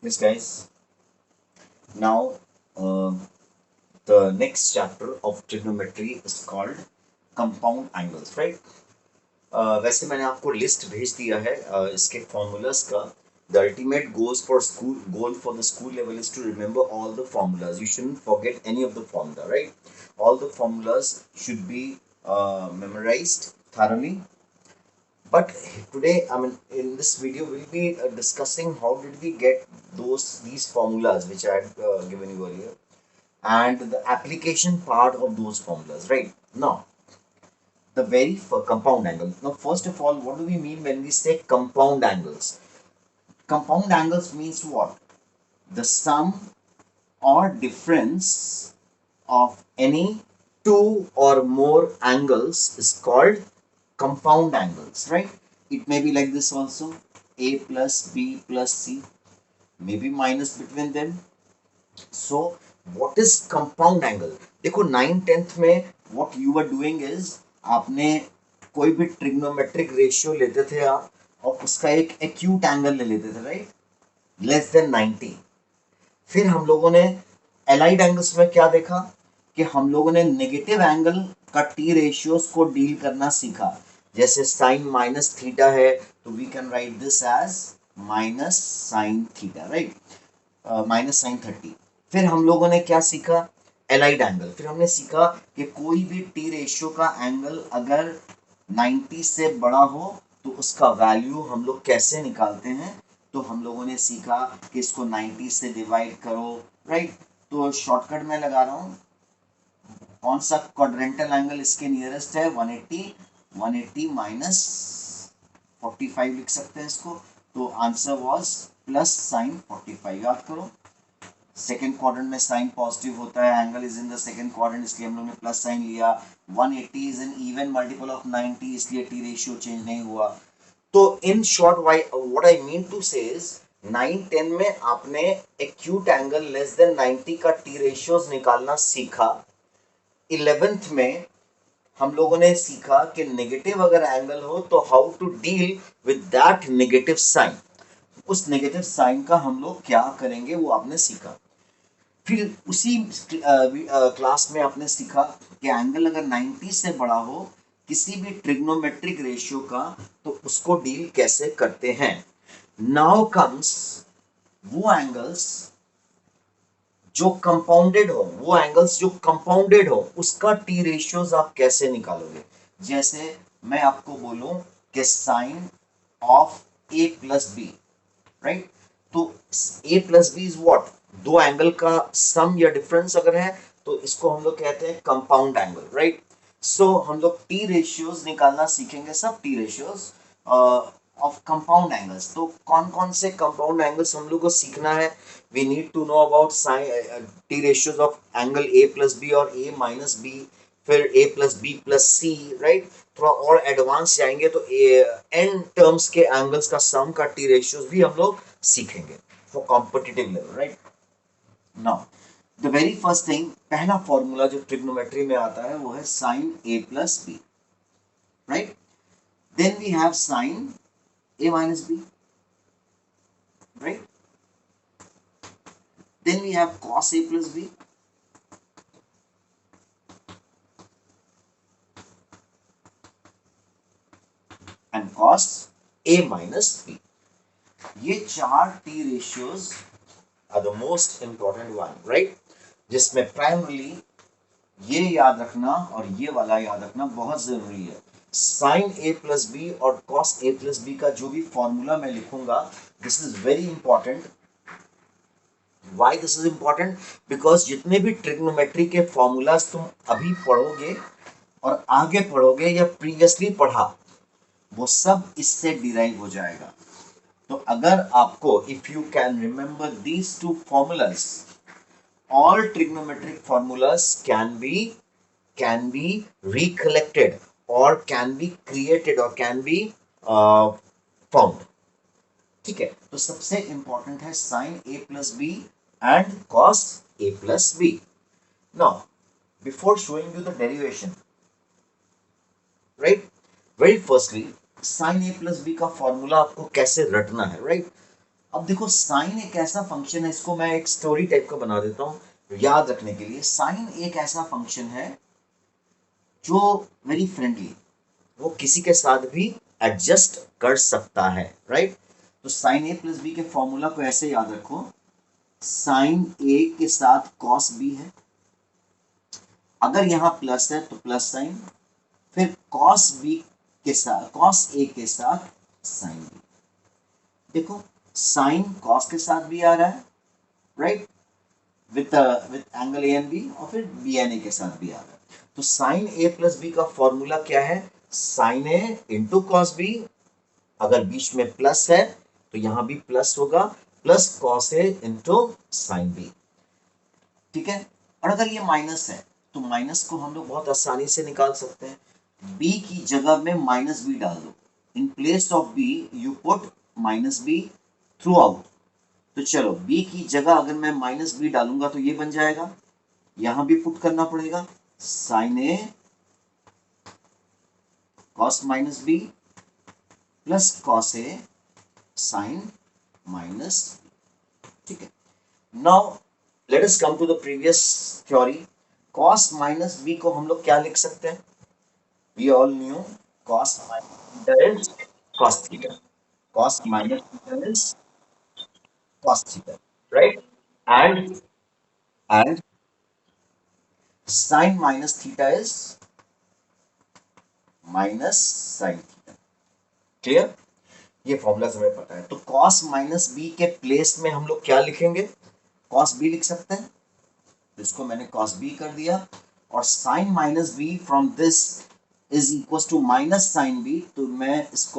Yes, guys. Now, uh, the next chapter of trigonometry is called compound angles, right? वैसे मैंने आपको list भेज दिया है इसके फॉर्मूलाज का. The ultimate goal for the school level is to remember all the formulas. You shouldn't forget any of the formula, right? All the formulas should be memorized thoroughly. But today, I mean, in this video, we'll be discussing how did we get these formulas which I had given you earlier, and the application part of those formulas. Right now, the very compound angle. Now, first of all, what do we mean when we say compound angles? Compound angles means what? The sum or difference of any two or more angles is called compound angles, right? It may be like this also, a plus b plus c, maybe minus between them. So what is compound angle? देखो 9th 10th में what you were doing is आपने कोई भी trigonometric ratio लेते थे आप और उसका एक एक्यूट एंगल ले लेते थे, राइट? Less than 90. फिर हम लोगों ने एलाइड एंगल्स में क्या देखा कि हम लोगों ने नेगेटिव एंगल का टी रेशियोज को डील करना सीखा. जैसे साइन माइनस थीटा है तो we can write this as minus sine theta, right? Minus sine 30. फिर हम लोगों ने क्या सीखा? Allied angle. फिर हमने सीखा कि कोई भी टी रेशियो का एंगल अगर 90 से बड़ा हो तो उसका वैल्यू हम लोग कैसे निकालते हैं. तो हम लोगों ने सीखा कि इसको 90 से डिवाइड करो, राइट? तो शॉर्टकट में लगा रहा हूं. कौन सा क्वाड्रेंटल एंगल इसके नियरेस्ट है? 180. 180 माइनस 45 लिख सकते हैं इसको. तो आंसर वाज प्लस साइन 45. याद करो, सेकेंड क्वाड्रेंट में साइन पॉजिटिव होता है, angle is in the second quadrant, इसलिए हम लोग ने प्लस साइन लिया. 180 is an even multiple of 90, इसलिए टी रेशियो चेंज नहीं हुआ. तो in short why what I mean to say is 9 10 में आपने एक्यूट एंगल लेस देन 90 का टी रेशियोज निकालना सीखा. 11th में हम लोगों ने सीखा कि नेगेटिव अगर एंगल हो तो how to deal with that negative sine. उस नेगेटिव साइन का हम लोग क्या करेंगे वो आपने सीखा. फिर उसी क्लास में आपने सीखा कि एंगल अगर 90 से बड़ा हो किसी भी ट्रिग्नोमेट्रिक रेशियो का तो उसको डील कैसे करते हैं. नाउ कम्स वो एंगल्स जो कंपाउंडेड हो, वो एंगल्स जो कंपाउंडेड हो उसका टी रेशियोज आप कैसे निकालोगे. जैसे मैं आपको बोलूं कि sine of A plus B, right? तो A plus B is what? दो एंगल का सम या डिफरेंस अगर है तो इसको हम लोग कहते हैं कंपाउंड एंगल, राइट? सो हम लोग टी रेशियोज निकालना सीखेंगे, सब T ratios of compound angles. तो कौन कौन से कंपाउंड एंगल्स हम लोग को सीखना है? We need to know about sine T ratios of angle A plus B और ए माइनस बी, फिर A plus B plus C, right? थोड़ा और एडवांस जाएंगे तो एन टर्म्स के एंगल्स का सम का टी रेशियोज भी हम लोग सीखेंगे for competitive level, right? Now the very first thing, पहला फॉर्मूला जो ट्रिग्नोमेट्री में आता है वो है sine A plus B, right? Then we have sine a minus b, right? Then we have cos a plus b, and cos a minus b. ये चार T ratios are the most important one, right? जिसमें primarily ये याद रखना और ये वाला याद रखना बहुत जरूरी है. साइन ए प्लस बी और कॉस ए प्लस बी का जो भी फॉर्मूला मैं लिखूंगा, this is very important. Why this is important? Because जितने भी ट्रिग्नोमेट्री के फॉर्मूलाज तुम अभी पढ़ोगे और आगे पढ़ोगे या प्रीवियसली पढ़ा, वो सब इससे डिराइव हो जाएगा. तो अगर आपको if you can remember these two formulas, all trigonometric formulas can be recollected or can be created or can be found. ठीक है? तो सबसे इंपॉर्टेंट है sine A plus B and cos A plus B. Now before showing you the derivation, right, very firstly sine A plus B का formula आपको कैसे रटना है, राइट? अब देखो साइन एक ऐसा फंक्शन है, इसको मैं एक स्टोरी टाइप का बना देता हूं याद रखने के लिए। साइन एक ऐसा फंक्शन है जो वेरी फ्रेंडली, वो किसी के साथ भी एडजस्ट कर सकता है, राइट। तो साइन ए प्लस बी के फॉर्मूला को ऐसे याद रखो, साइन ए के साथ कॉस बी है, अगर यहां प्लस है तो प्लस साइन, फिर कॉस बी के साथ, कॉस ए के साथ साइन बी। देखो साइन कॉस के साथ भी आ रहा है, right, with angle A and B, और फिर बी एन ए के साथ भी आ रहा है। तो साइन ए प्लस बी का फॉर्मूला क्या है, साइन ए इंटू कॉस बी, अगर बीच में प्लस है तो यहां भी प्लस होगा, प्लस कॉस ए इंटू साइन बी, ठीक है। और अगर ये माइनस है तो माइनस को हम लोग बहुत आसानी से निकाल सकते हैं, बी की जगह में माइनस बी डाल दो, in place of B you put minus B throughout. तो चलो b की जगह अगर मैं माइनस बी डालूंगा तो ये बन जाएगा, यहां भी पुट करना पड़ेगा sine A cos minus B plus cos A sine minus, ठीक है। Now let us come to the previous theory. Cos minus B को हम लोग क्या लिख सकते हैं, we all know cos minus theta is cos theta, cos minus theta is cos theta, right? And sin minus theta is minus sin theta. Clear, ये formula हमें पता है। तो cos माइनस बी के प्लेस में हम लोग क्या लिखेंगे, cos b लिख सकते हैं, तो इसको मैंने cos b कर दिया, और sin minus B from this is equal to minus sine B, तो मैं इसको